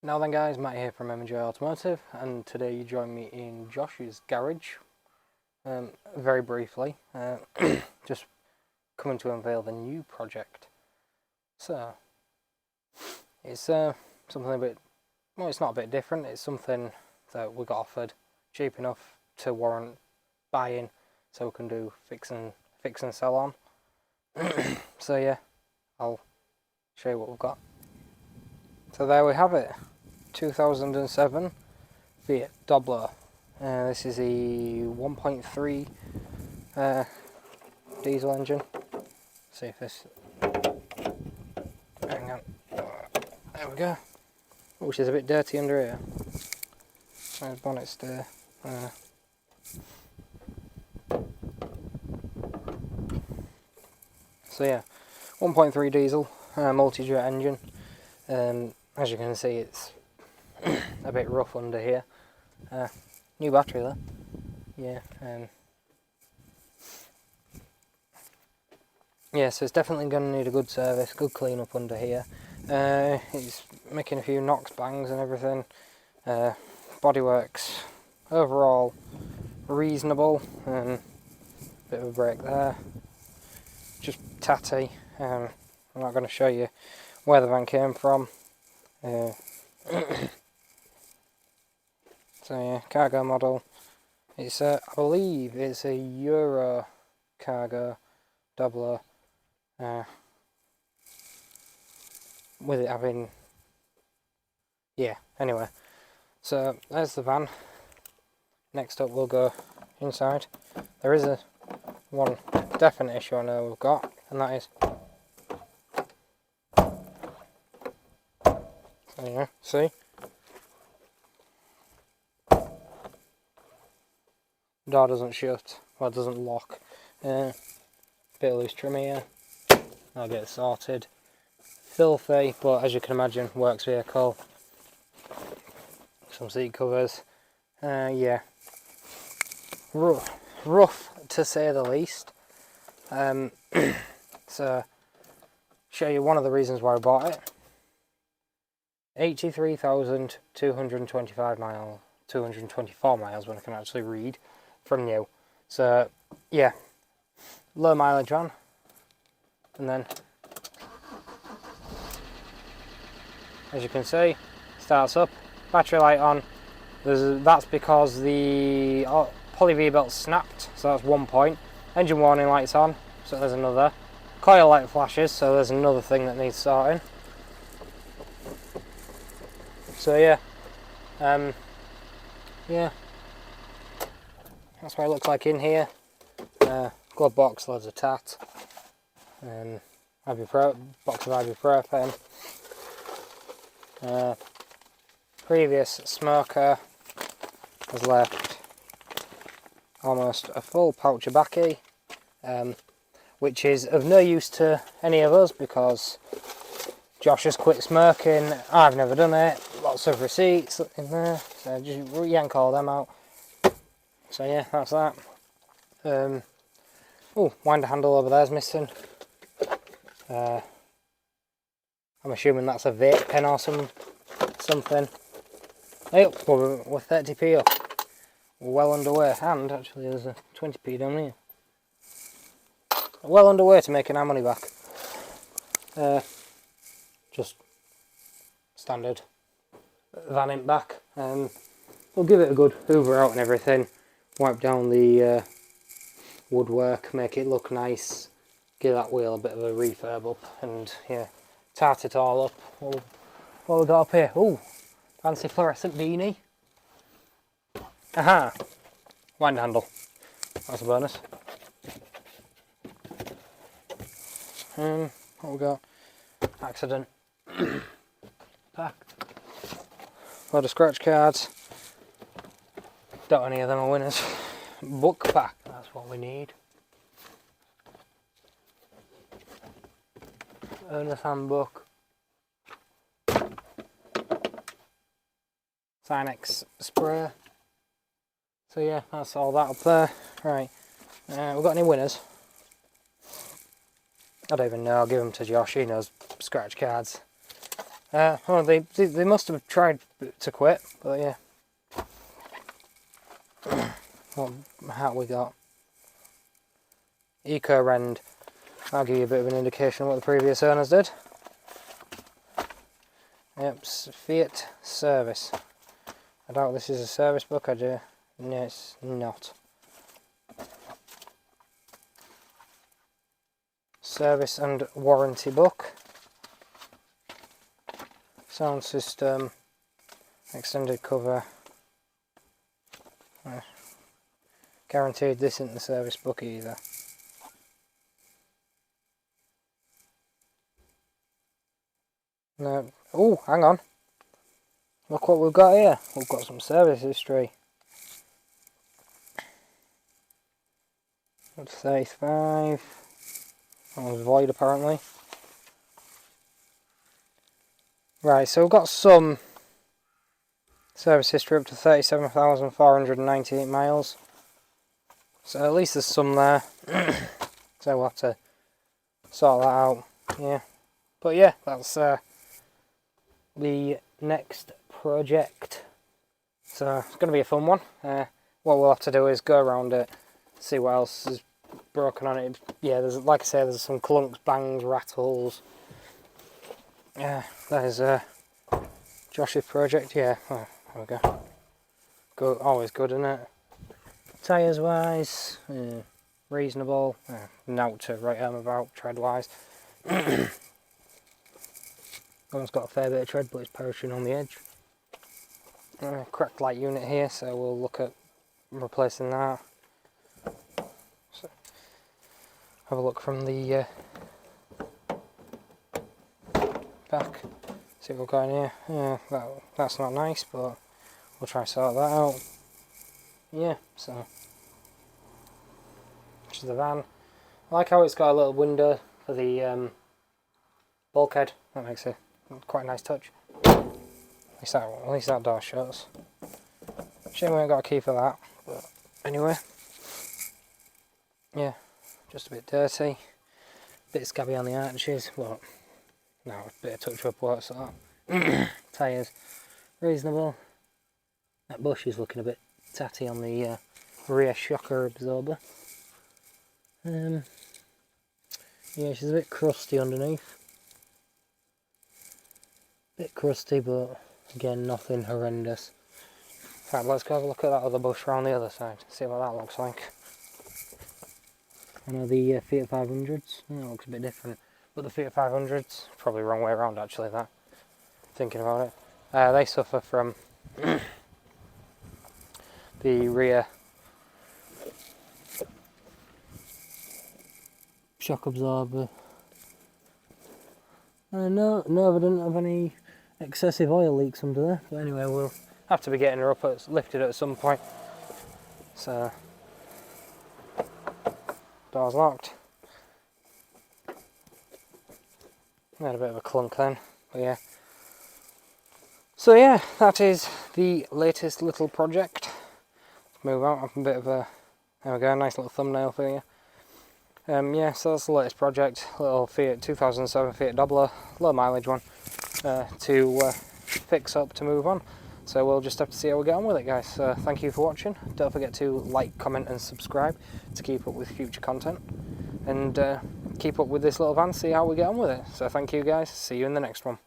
Now then guys, Matt here from Automotive, and today you join me in Josh's garage, very briefly, just coming to unveil the new project. So, it's something a bit, well, it's not a bit different, it's something that we got offered cheap enough to warrant buying, so we can do fix and sell on. So yeah, I'll show you what we've got. So there we have it. 2007 Fiat Doblo. This is a 1.3 diesel engine. See if this. Hang on. There we go. Oh, which is a bit dirty under here. There's bonnet stir. So yeah, 1.3 diesel, multi-jet engine. As you can see, it's a bit rough under here. New battery though. Yeah. Yeah, so it's definitely going to need a good service, good clean up under here. It's making a few knocks, bangs and everything. Bodywork's overall reasonable. Bit of a break there. Just tatty. I'm not going to show you where the van came from. So yeah, cargo model. It's I believe it's a Euro cargo Doblo. With it having, yeah. Anyway, so there's the van. Next up, we'll go inside. There is one definite issue I know we've got, and that is. So yeah, see. Door doesn't shut, well it doesn't lock. Bit of loose trim here, I'll get it sorted. Filthy, but as you can imagine, works vehicle. Some seat covers. Yeah, rough to say the least. So, show you one of the reasons why I bought it. 83,225 miles, 224 miles when I can actually read. From new. So yeah, low mileage on, and then as you can see, starts up, battery light on. That's because the poly V-belt snapped, so that's one point. Engine warning lights on, so there's another. Coil light flashes, so there's another thing that needs sorting. So yeah, yeah. That's what it looks like in here. Glove box, loads of tat. Box of ibuprofen. Previous smoker has left almost a full pouch of baccy, which is of no use to any of us because Josh has quit smoking. I've never done it. Lots of receipts in there, so just yank all them out. So yeah, that's that. Oh, winder handle over there's missing. I'm assuming that's a vape pen or something. Hey, we're 30p up. We're well underway, and actually there's a 20p down here. Well underway to making our money back. Just standard van in back. We'll give it a good hoover out and everything. Wipe down the woodwork, make it look nice, give that wheel a bit of a refurb up, and yeah, tart it all up. What we got up here? Oh, fancy fluorescent beanie. Aha! Wind handle. That's a bonus. What we got? Accident. Packed. Load of scratch cards. Don't any of them are winners. Book pack, that's what we need. Owner's handbook. Sinex spray. So yeah, that's all that up there. Right, we've got any winners? I don't even know, I'll give them to Josh, he knows scratch cards. Oh, they must have tried to quit, but yeah. What hat we got? Eco Rend. I'll give you a bit of an indication of what the previous owners did. Yep, Fiat service. I doubt this is a service book, I do. No, it's not. Service and warranty book. Sound system. Extended cover. Guaranteed this isn't the service book either. No. Oh, hang on. Look what we've got here. We've got some service history. That's 35. That was void apparently. Right, so we've got some service history up to 37,498 miles. So at least there's some there. So we'll have to sort that out. Yeah. But yeah, that's the next project. So it's going to be a fun one. What we'll have to do is go around it, see what else is broken on it. Yeah, there's, like I say, there's some clunks, bangs, rattles. Yeah, that is Josh's project. Yeah, oh, there we go. Good, always good, isn't it? Tyres wise, reasonable. Nout to write home about tread wise. One's got a fair bit of tread, but it's perishing on the edge. Cracked light unit here, so we'll look at replacing that. So, have a look from the back. See what we've got in here. Yeah, that's not nice, but we'll try to sort that out. Yeah, so which is the van. I like how it's got a little window for the bulkhead. That makes it quite a nice touch. At least that door shuts. Shame we ain't got a key for that, but anyway. Yeah, just a bit dirty. Bit scabby on the arches, but no, a bit of touch up work, so that. Tyres, reasonable. That bush is looking a bit tatty on the rear shocker absorber. Yeah, she's a bit crusty underneath. Bit crusty, but again, nothing horrendous. Right, let's go have a look at that other bush around the other side, see what that looks like. I know the Fiat 500s, it looks a bit different, but the Fiat 500s, probably the wrong way around actually, that, thinking about it. They suffer from the rear shock absorber. No evidence of any excessive oil leaks under there, but anyway, we'll have to be getting her up, lifted at some point. So, door's locked. We had a bit of a clunk then, but yeah. So yeah, that is the latest little project. Let's move on. A bit of a, there we go, nice little thumbnail for you. Yeah, so that's the latest project, little Fiat 2007 Fiat Doppler, low mileage one, to fix up to move on. So we'll just have to see how we get on with it, guys. So thank you for watching. Don't forget to like, comment and subscribe to keep up with future content. And keep up with this little van, see how we get on with it. So thank you guys, see you in the next one.